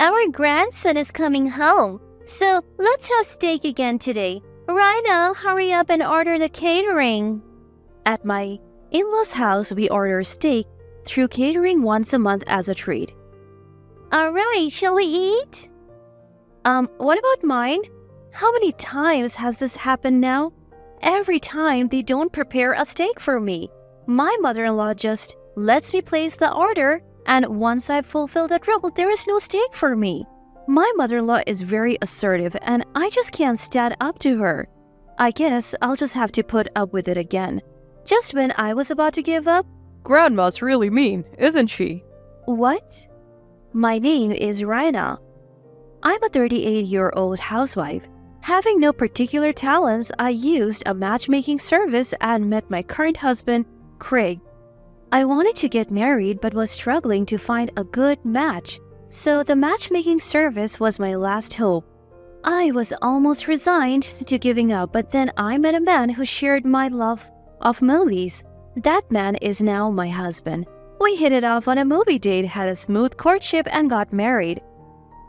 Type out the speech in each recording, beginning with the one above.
Our grandson is coming home, so let's have steak again today. Rhino, hurry up and order the catering. At my in-laws' house, we order steak through catering once a month as a treat. Alright, shall we eat? What about mine? How many times has this happened now? Every time they don't prepare a steak for me. My mother-in-law just lets me place the order, and once I've fulfilled that role, there is no steak for me. My mother-in-law is very assertive, and I just can't stand up to her. I guess I'll just have to put up with it again. Just when I was about to give up, Grandma's really mean, isn't she? What? My name is Raina. I'm a 38-year-old housewife. Having no particular talents, I used a matchmaking service and met my current husband, Craig. I wanted to get married but was struggling to find a good match, so the matchmaking service was my last hope. I was almost resigned to giving up, but then I met a man who shared my love of movies. That man is now my husband. We hit it off on a movie date, had a smooth courtship, and got married.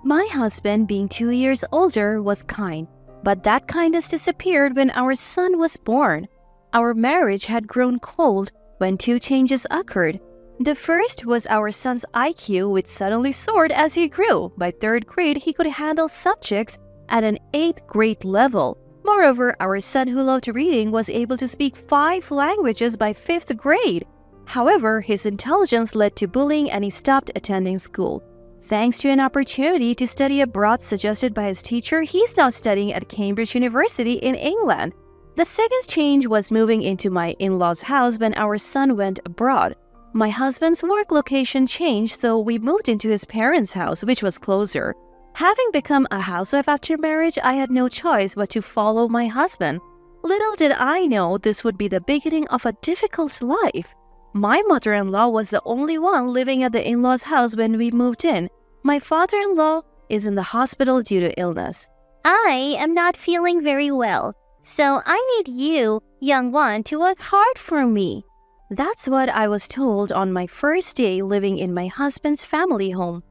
My husband, being 2 years older, was kind, but that kindness disappeared when our son was born. Our marriage had grown cold when two changes occurred. The first was our son's IQ, which suddenly soared as he grew. By third grade, he could handle subjects at an 8th grade level. Moreover, our son, who loved reading, was able to speak 5 languages by 5th grade. However, his intelligence led to bullying and he stopped attending school. Thanks to an opportunity to study abroad suggested by his teacher, he's now studying at Cambridge University in England. The second change was moving into my in-laws' house when our son went abroad. My husband's work location changed, so we moved into his parents' house, which was closer. Having become a housewife after marriage, I had no choice but to follow my husband. Little did I know this would be the beginning of a difficult life. My mother-in-law was the only one living at the in-laws' house when we moved in. My father-in-law is in the hospital due to illness. I am not feeling very well, so I need you, young one, to work hard for me. That's what I was told on my first day living in my husband's family home.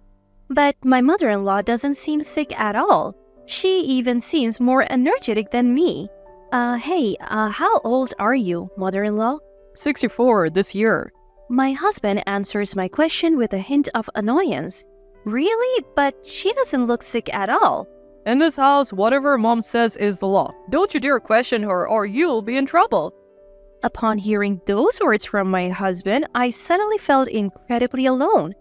But my mother-in-law doesn't seem sick at all. She even seems more energetic than me. How old are you, mother-in-law? 64 this year. My husband answers my question with a hint of annoyance. Really? But she doesn't look sick at all. In this house, whatever Mom says is the law. Don't you dare question her or you'll be in trouble. Upon hearing those words from my husband, I suddenly felt incredibly alone.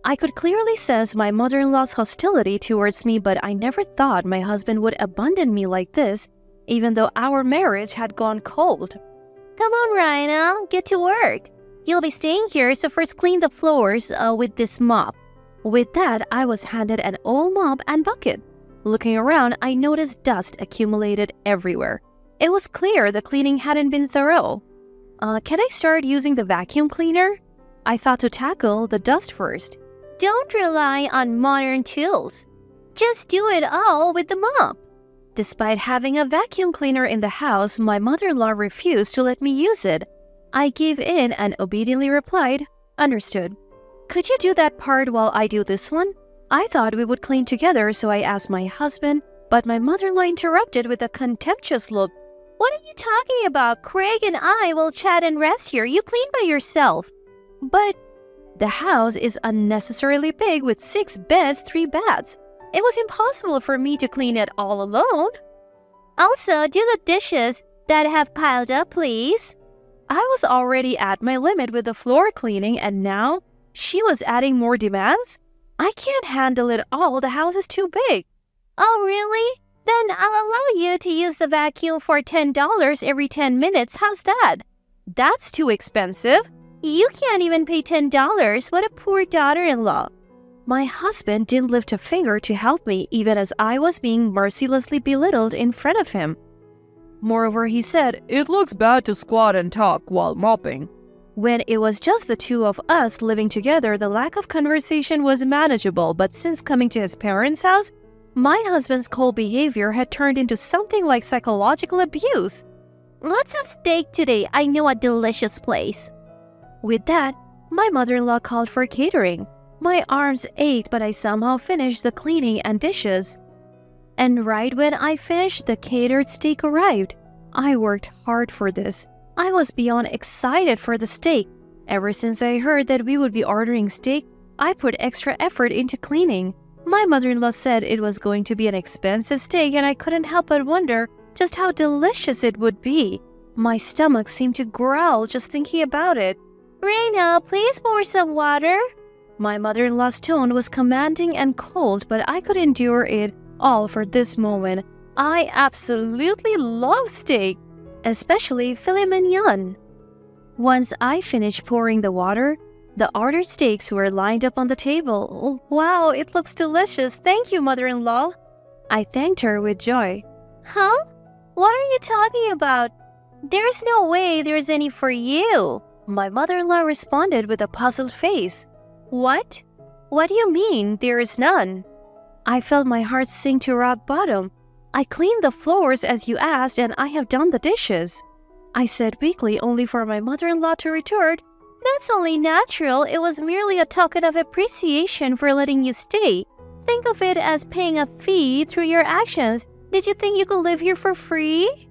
I could clearly sense my mother-in-law's hostility towards me, but I never thought my husband would abandon me like this, even though our marriage had gone cold. Come on, Rhino, get to work. You'll be staying here, so first clean the floors with this mop. With that, I was handed an old mop and bucket. Looking around, I noticed dust accumulated everywhere. It was clear the cleaning hadn't been thorough. Can I start using the vacuum cleaner? I thought to tackle the dust first. Don't rely on modern tools. Just do it all with the mop. Despite having a vacuum cleaner in the house, my mother-in-law refused to let me use it. I gave in and obediently replied, "Understood. Could you do that part while I do this one?" I thought we would clean together, so I asked my husband, but my mother-in-law interrupted with a contemptuous look. What are you talking about? Craig and I will chat and rest here. You clean by yourself. But the house is unnecessarily big with 6 beds, 3 baths. It was impossible for me to clean it all alone. Also, do the dishes that have piled up, please. I was already at my limit with the floor cleaning, and now she was adding more demands? I can't handle it all. The house is too big. Oh, really? Then I'll allow you to use the vacuum for $10 every 10 minutes. How's that? That's too expensive. You can't even pay $10. What a poor daughter-in-law. My husband didn't lift a finger to help me, even as I was being mercilessly belittled in front of him. Moreover, he said, "It looks bad to squat and talk while mopping." When it was just the two of us living together, the lack of conversation was manageable, but since coming to his parents' house, my husband's cold behavior had turned into something like psychological abuse. Let's have steak today. I know a delicious place. With that, my mother-in-law called for catering. My arms ached, but I somehow finished the cleaning and dishes. And right when I finished, the catered steak arrived. I worked hard for this. I was beyond excited for the steak. Ever since I heard that we would be ordering steak, I put extra effort into cleaning. My mother-in-law said it was going to be an expensive steak, and I couldn't help but wonder just how delicious it would be. My stomach seemed to growl just thinking about it. Reina, please pour some water. My mother-in-law's tone was commanding and cold, but I could endure it all for this moment. I absolutely love steak, especially filet mignon. Once I finished pouring the water, the ordered steaks were lined up on the table. Oh, wow, it looks delicious. Thank you, mother-in-law. I thanked her with joy. Huh? What are you talking about? There's no way there's any for you. My mother-in-law responded with a puzzled face. What? What do you mean there is none? I felt my heart sink to rock bottom. I cleaned the floors as you asked, and I have done the dishes. I said weakly, only for my mother-in-law to retort, That's only natural. It was merely a token of appreciation for letting you stay. Think of it as paying a fee through your actions. Did you think you could live here for free?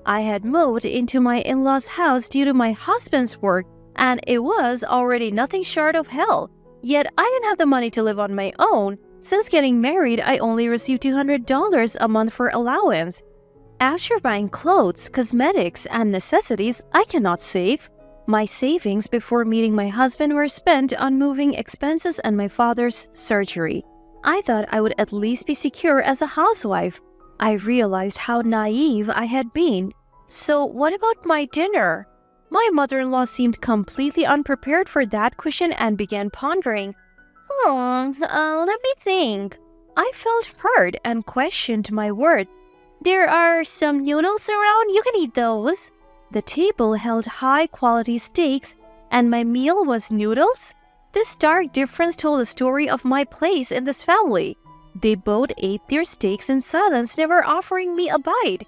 I had moved into my in-laws' house due to my husband's work, and it was already nothing short of hell. Yet I didn't have the money to live on my own. Since getting married, I only received $200 a month for allowance. After buying clothes, cosmetics, and necessities, I cannot save. My savings before meeting my husband were spent on moving expenses and my father's surgery. I thought I would at least be secure as a housewife. I realized how naive I had been. So what about my dinner? My mother-in-law seemed completely unprepared for that question and began pondering. Let me think. I felt hurt and questioned my word. There are some noodles around. You can eat those. The table held high-quality steaks, and my meal was noodles? This stark difference told the story of my place in this family. They both ate their steaks in silence, never offering me a bite.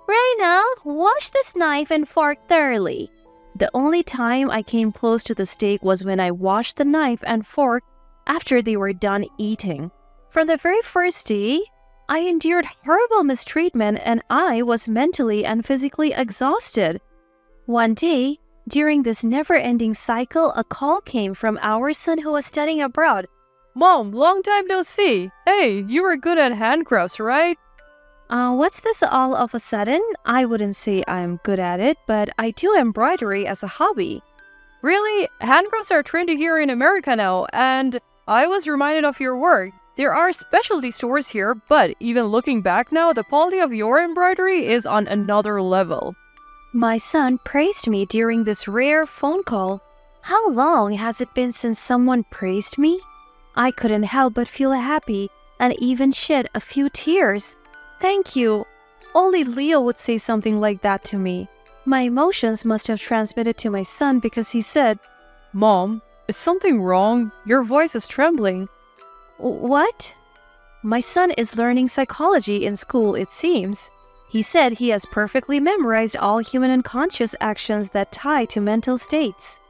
Reina, wash this knife and fork thoroughly. The only time I came close to the steak was when I washed the knife and fork after they were done eating. From the very first day, I endured horrible mistreatment, and I was mentally and physically exhausted. One day, during this never-ending cycle, a call came from our son who was studying abroad. Mom, long time no see. Hey, you were good at handcrafts, right? What's this all of a sudden? I wouldn't say I'm good at it, but I do embroidery as a hobby. Really? Handcrafts are trendy here in America now, and I was reminded of your work. There are specialty stores here, but even looking back now, the quality of your embroidery is on another level. My son praised me during this rare phone call. How long has it been since someone praised me? I couldn't help but feel happy and even shed a few tears. Thank you. Only Leo would say something like that to me. My emotions must have transmitted to my son because he said, Mom, is something wrong? Your voice is trembling. What? My son is learning psychology in school, it seems. He said he has perfectly memorized all human unconscious actions that tie to mental states.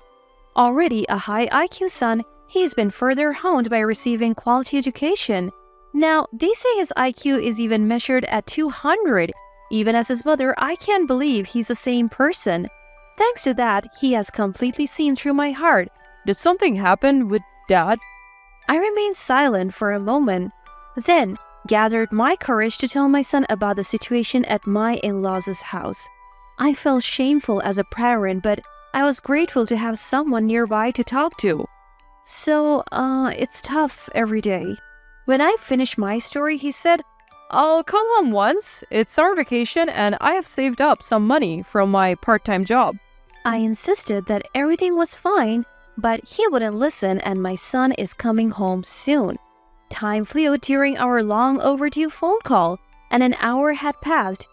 Already a high IQ son, he's been further honed by receiving quality education. Now, they say his IQ is even measured at 200. Even as his mother, I can't believe he's the same person. Thanks to that, he has completely seen through my heart. Did something happen with Dad? I remained silent for a moment, then gathered my courage to tell my son about the situation at my in-laws' house. I felt shameful as a parent, but I was grateful to have someone nearby to talk to. So, it's tough every day. When I finished my story, he said, I'll come home once. It's summer vacation and I have saved up some money from my part-time job. I insisted that everything was fine, but he wouldn't listen, and my son is coming home soon. Time flew during our long overdue phone call, and an hour had passed.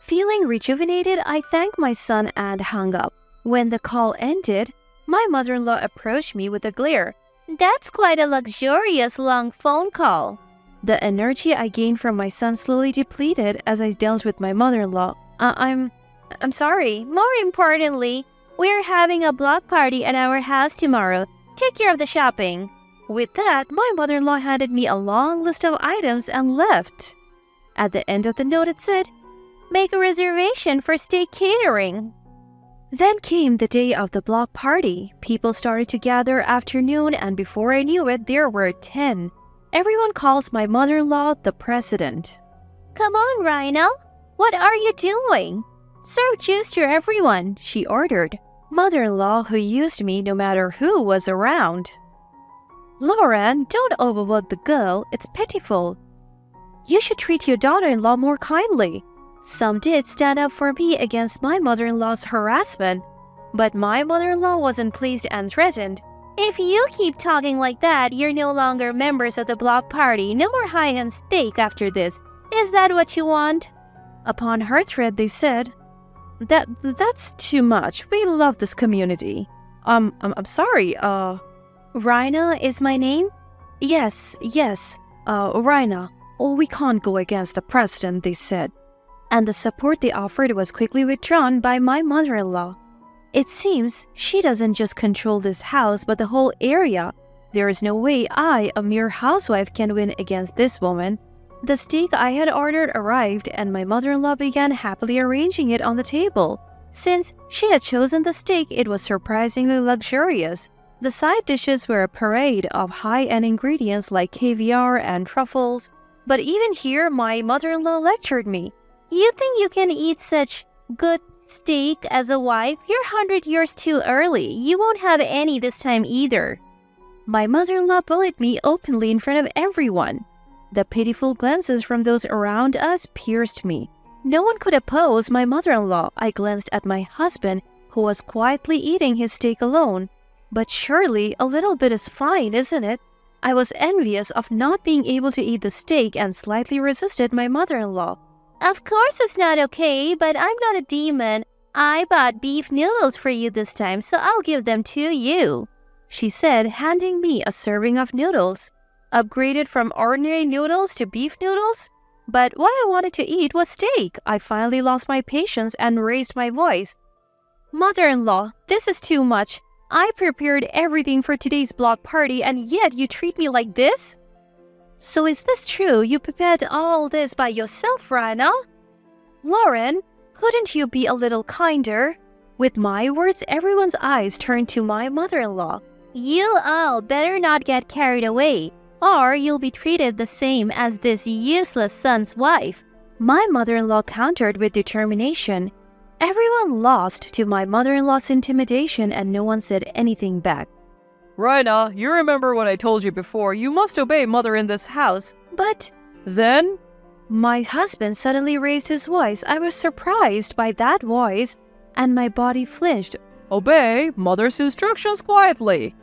Feeling rejuvenated, I thanked my son and hung up. When the call ended, my mother-in-law approached me with a glare. That's quite a luxurious long phone call. The energy I gained from my son slowly depleted as I dealt with my mother-in-law. I'm sorry. More importantly, we're having a block party at our house tomorrow. Take care of the shopping. With that, my mother-in-law handed me a long list of items and left. At the end of the note it said, "Make a reservation for steak catering." Then came the day of the block party. People started to gather afternoon, and before I knew it, there were 10. Everyone calls my mother-in-law the president. "Come on, Rhino. What are you doing? Serve juice to everyone," she ordered. Mother-in-law who used me no matter who was around. "Lauren, don't overwork the girl. It's pitiful. You should treat your daughter-in-law more kindly." Some did stand up for me against my mother-in-law's harassment, but my mother-in-law wasn't pleased and threatened. "If you keep talking like that, you're no longer members of the block party. No more high-end steak after this. Is that what you want?" Upon her threat, they said, That's too much. We love this community." I'm sorry, Rhina is my name? Yes, Rhina. We can't go against the president, they said. And the support they offered was quickly withdrawn by my mother-in-law. It seems she doesn't just control this house, but the whole area. There is no way I, a mere housewife, can win against this woman. The steak I had ordered arrived, and my mother-in-law began happily arranging it on the table. Since she had chosen the steak, it was surprisingly luxurious. The side dishes were a parade of high-end ingredients like caviar and truffles. But even here, my mother-in-law lectured me. "You think you can eat such good steak as a wife? You're 100 years too early. You won't have any this time either." My mother-in-law bullied me openly in front of everyone. The pitiful glances from those around us pierced me. No one could oppose my mother-in-law. I glanced at my husband, who was quietly eating his steak alone. But surely a little bit is fine, isn't it? I was envious of not being able to eat the steak and slightly resisted my mother-in-law. "Of course it's not okay, but I'm not a demon. I bought beef noodles for you this time, so I'll give them to you," she said, handing me a serving of noodles. Upgraded from ordinary noodles to beef noodles? But what I wanted to eat was steak. I finally lost my patience and raised my voice. "Mother-in-law, this is too much. I prepared everything for today's block party, and yet you treat me like this?" "So is this true? You prepared all this by yourself, Rhina?" "Lauren, couldn't you be a little kinder?" With my words, everyone's eyes turned to my mother-in-law. "You all better not get carried away, or you'll be treated the same as this useless son's wife," my mother-in-law countered with determination. Everyone lost to my mother-in-law's intimidation, and no one said anything back. "Rhina, you remember what I told you before. You must obey mother in this house." "But then?" My husband suddenly raised his voice. I was surprised by that voice, and my body flinched. "Obey mother's instructions quietly."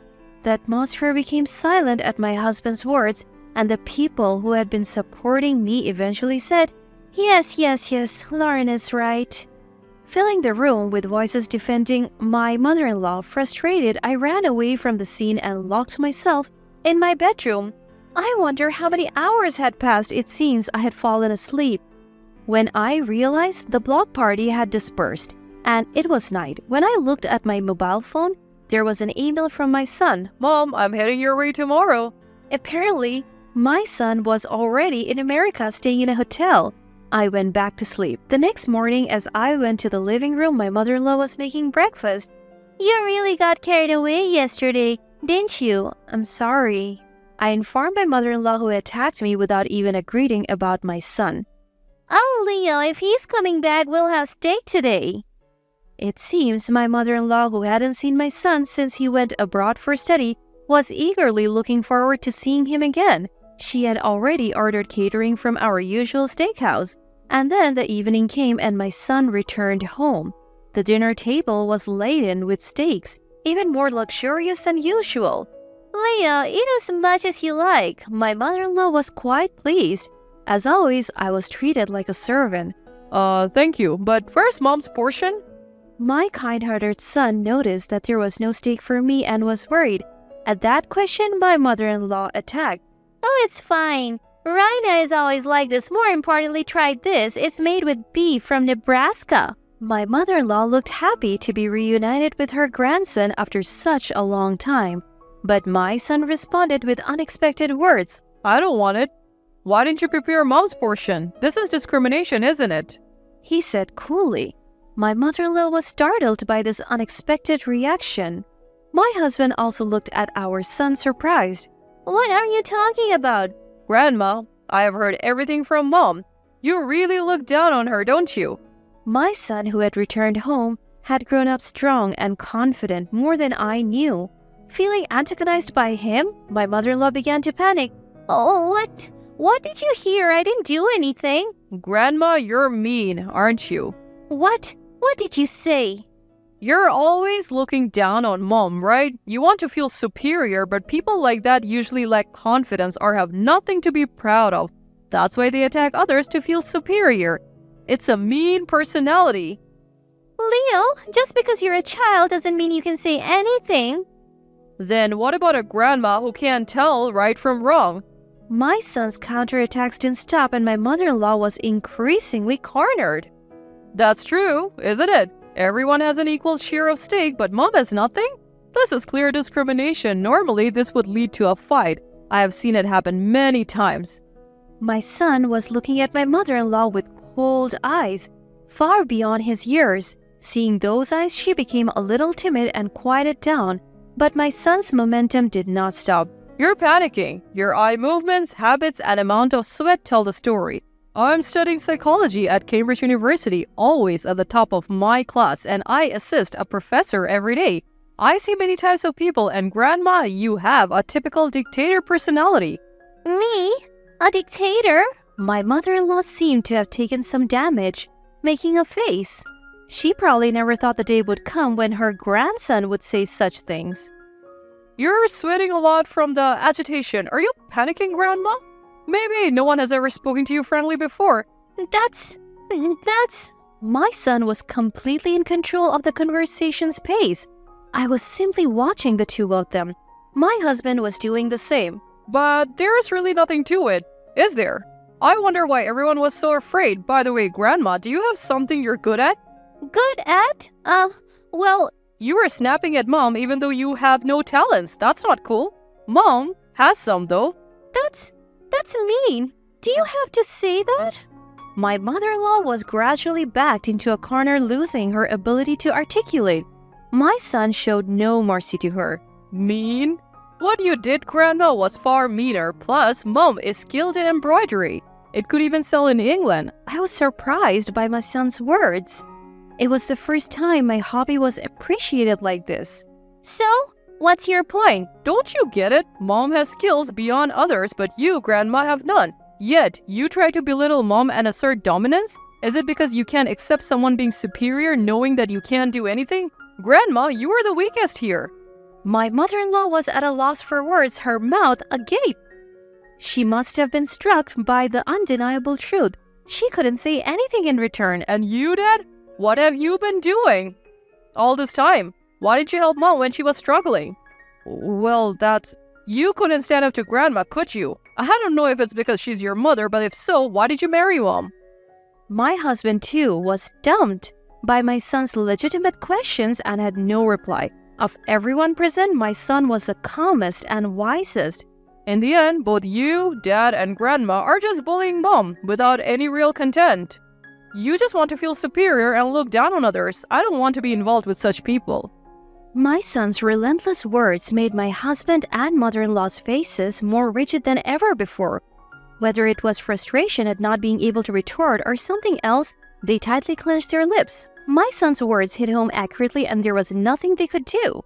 The atmosphere became silent at my husband's words, and the people who had been supporting me eventually said, Yes, Lauren is right." Filling the room with voices defending my mother-in-law, frustrated, I ran away from the scene and locked myself in my bedroom. I wonder how many hours had passed. It seems I had fallen asleep. When I realized the block party had dispersed, and it was night, when I looked at my mobile phone, there was an email from my son. "Mom, I'm heading your way tomorrow." Apparently, my son was already in America staying in a hotel. I went back to sleep. The next morning, as I went to the living room, my mother-in-law was making breakfast. "You really got carried away yesterday, didn't you?" "I'm sorry." I informed my mother-in-law, who attacked me without even a greeting about my son. "Oh, Leo, if he's coming back, we'll have steak today." It seems my mother-in-law, who hadn't seen my son since he went abroad for study, was eagerly looking forward to seeing him again. She had already ordered catering from our usual steakhouse. And then the evening came and my son returned home. The dinner table was laden with steaks, even more luxurious than usual. "Leo, eat as much as you like." My mother-in-law was quite pleased. As always, I was treated like a servant. Thank you, but where's Mom's portion?" My kind-hearted son noticed that there was no steak for me and was worried. At that question, my mother-in-law attacked. "Oh, it's fine. Rhina is always like this. More importantly, try this. It's made with beef from Nebraska." My mother-in-law looked happy to be reunited with her grandson after such a long time. But my son responded with unexpected words. I don't want it. Why didn't you prepare mom's portion? This is discrimination, isn't it? He said coolly. My mother-in-law was startled by this unexpected reaction. My husband also looked at our son surprised. What are you talking about? Grandma, I have heard everything from mom. You really look down on her, don't you? My son, who had returned home, had grown up strong and confident more than I knew. Feeling antagonized by him, my mother-in-law began to panic. Oh, what? What did you hear? I didn't do anything. Grandma, you're mean, aren't you? What? What did you say? You're always looking down on mom, right? You want to feel superior, but people like that usually lack confidence or have nothing to be proud of. That's why they attack others to feel superior. It's a mean personality. Leo, just because you're a child doesn't mean you can say anything. Then what about a grandma who can't tell right from wrong? My son's counterattacks didn't stop and my mother-in-law was increasingly cornered. That's true, isn't it? Everyone has an equal share of stake, but mom has nothing? This is clear discrimination. Normally, this would lead to a fight. I have seen it happen many times. My son was looking at my mother-in-law with cold eyes, far beyond his years. Seeing those eyes, she became a little timid and quieted down. But my son's momentum did not stop. You're panicking. Your eye movements, habits, and amount of sweat tell the story. I'm studying psychology at Cambridge University, always at the top of my class, and I assist a professor every day. I see many types of people, and Grandma, you have a typical dictator personality. Me? A dictator? My mother-in-law seemed to have taken some damage, making a face. She probably never thought the day would come when her grandson would say such things. You're sweating a lot from the agitation. Are you panicking, Grandma? Maybe no one has ever spoken to you friendly before. That's... My son was completely in control of the conversation's pace. I was simply watching the two of them. My husband was doing the same. But there's really nothing to it, is there? I wonder why everyone was so afraid. By the way, Grandma, do you have something you're good at? Good at? Well... You were snapping at Mom even though you have no talents. That's not cool. Mom has some though. That's mean. Do you have to say that? My mother-in-law was gradually backed into a corner, losing her ability to articulate. My son showed no mercy to her. Mean? What you did, Grandma, was far meaner. Plus, Mom is skilled in embroidery. It could even sell in England. I was surprised by my son's words. It was the first time my hobby was appreciated like this. So, what's your point? Don't you get it? Mom has skills beyond others, but you, Grandma, have none. Yet, you try to belittle Mom and assert dominance? Is it because you can't accept someone being superior knowing that you can't do anything? Grandma, you are the weakest here. My mother-in-law was at a loss for words, her mouth agape. She must have been struck by the undeniable truth. She couldn't say anything in return. And you, Dad? What have you been doing all this time? Why didn't you help Mom when she was struggling? Well, you couldn't stand up to Grandma, could you? I don't know if it's because she's your mother, but if so, why did you marry Mom? My husband, too, was stumped by my son's legitimate questions and had no reply. Of everyone present, my son was the calmest and wisest. In the end, both you, Dad, and Grandma are just bullying Mom without any real content. You just want to feel superior and look down on others. I don't want to be involved with such people. My son's relentless words made my husband and mother-in-law's faces more rigid than ever before. Whether it was frustration at not being able to retort or something else, they tightly clenched their lips. My son's words hit home accurately and there was nothing they could do.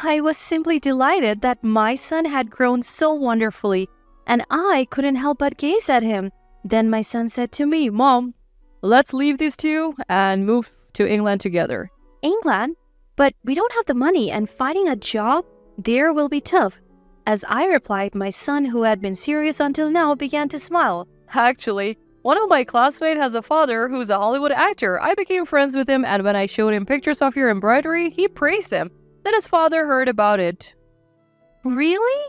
I was simply delighted that my son had grown so wonderfully, and I couldn't help but gaze at him. Then my son said to me, "Mom, let's leave these two and move to England together." England? But we don't have the money and finding a job there will be tough. As I replied, my son, who had been serious until now, began to smile. Actually, one of my classmates has a father who's a Hollywood actor. I became friends with him, and when I showed him pictures of your embroidery, he praised them. Then his father heard about it. Really?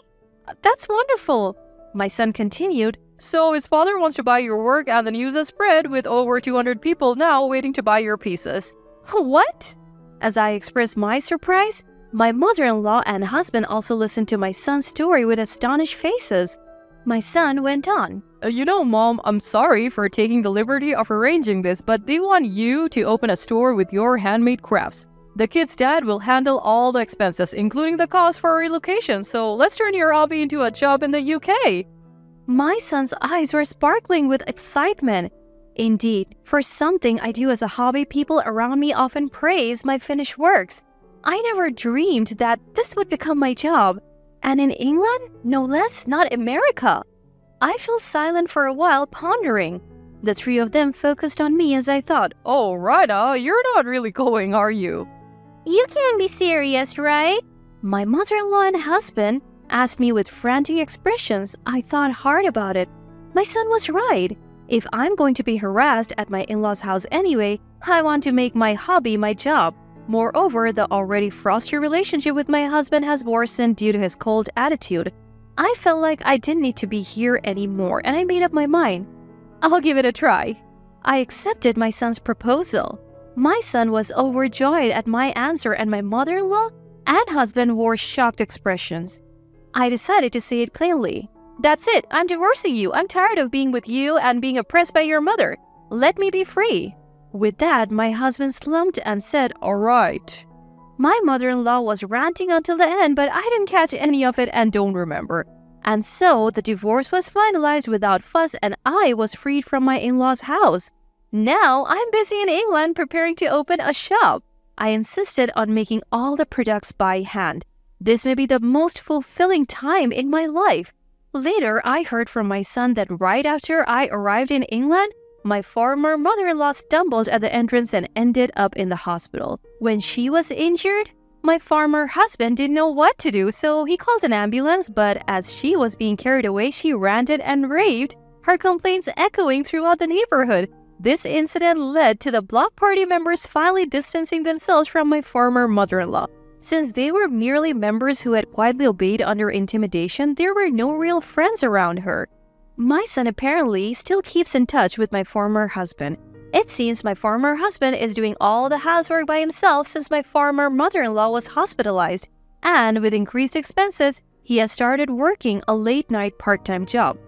That's wonderful. My son continued. So his father wants to buy your work and then use a spread with over 200 people now waiting to buy your pieces. What? As I expressed my surprise, My mother-in-law and husband also listened to my son's story with astonished faces. My son went on. Mom, I'm sorry for taking the liberty of arranging this, but they want you to open a store with your handmade crafts. The kid's dad will handle all the expenses, including the cost for relocation, so let's turn your hobby into a job in the UK. My son's eyes were sparkling with excitement. Indeed, for something I do as a hobby, people around me often praise my finished works. I never dreamed that this would become my job. And in England? No less, not America. I fell silent for a while, pondering. The three of them focused on me as I thought, Oh, Rina, you're not really going, are you? You can't be serious, right? My mother-in-law and husband asked me with frantic expressions. I thought hard about it. My son was right. If I'm going to be harassed at my in-laws' house anyway, I want to make my hobby my job. Moreover, the already frosty relationship with my husband has worsened due to his cold attitude. I felt like I didn't need to be here anymore, and I made up my mind. I'll give it a try. I accepted my son's proposal. My son was overjoyed at my answer, and my mother-in-law and husband wore shocked expressions. I decided to say it plainly. That's it, I'm divorcing you. I'm tired of being with you and being oppressed by your mother. Let me be free. With that, my husband slumped and said, All right. My mother-in-law was ranting until the end, but I didn't catch any of it and don't remember. And so, the divorce was finalized without fuss and I was freed from my in-laws' house. Now, I'm busy in England preparing to open a shop. I insisted on making all the products by hand. This may be the most fulfilling time in my life. Later, I heard from my son that right after I arrived in England, my former mother-in-law stumbled at the entrance and ended up in the hospital. When she was injured, my former husband didn't know what to do, so he called an ambulance, but as she was being carried away, she ranted and raved, her complaints echoing throughout the neighborhood. This incident led to the block party members finally distancing themselves from my former mother-in-law. Since they were merely members who had quietly obeyed under intimidation, there were no real friends around her. My son apparently still keeps in touch with my former husband. It seems my former husband is doing all the housework by himself since my former mother-in-law was hospitalized, and with increased expenses, he has started working a late-night part-time job.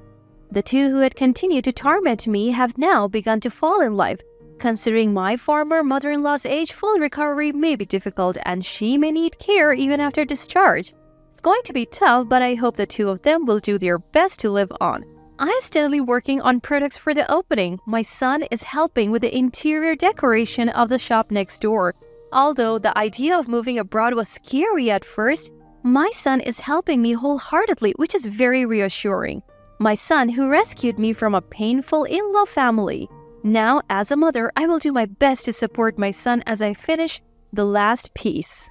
The two who had continued to torment me have now begun to fall in love. Considering my former mother-in-law's age, full recovery may be difficult and she may need care even after discharge. It's going to be tough, but I hope the two of them will do their best to live on. I'm steadily working on products for the opening. My son is helping with the interior decoration of the shop next door. Although the idea of moving abroad was scary at first, my son is helping me wholeheartedly, which is very reassuring. My son who rescued me from a painful in-law family. Now, as a mother, I will do my best to support my son as I finish the last piece.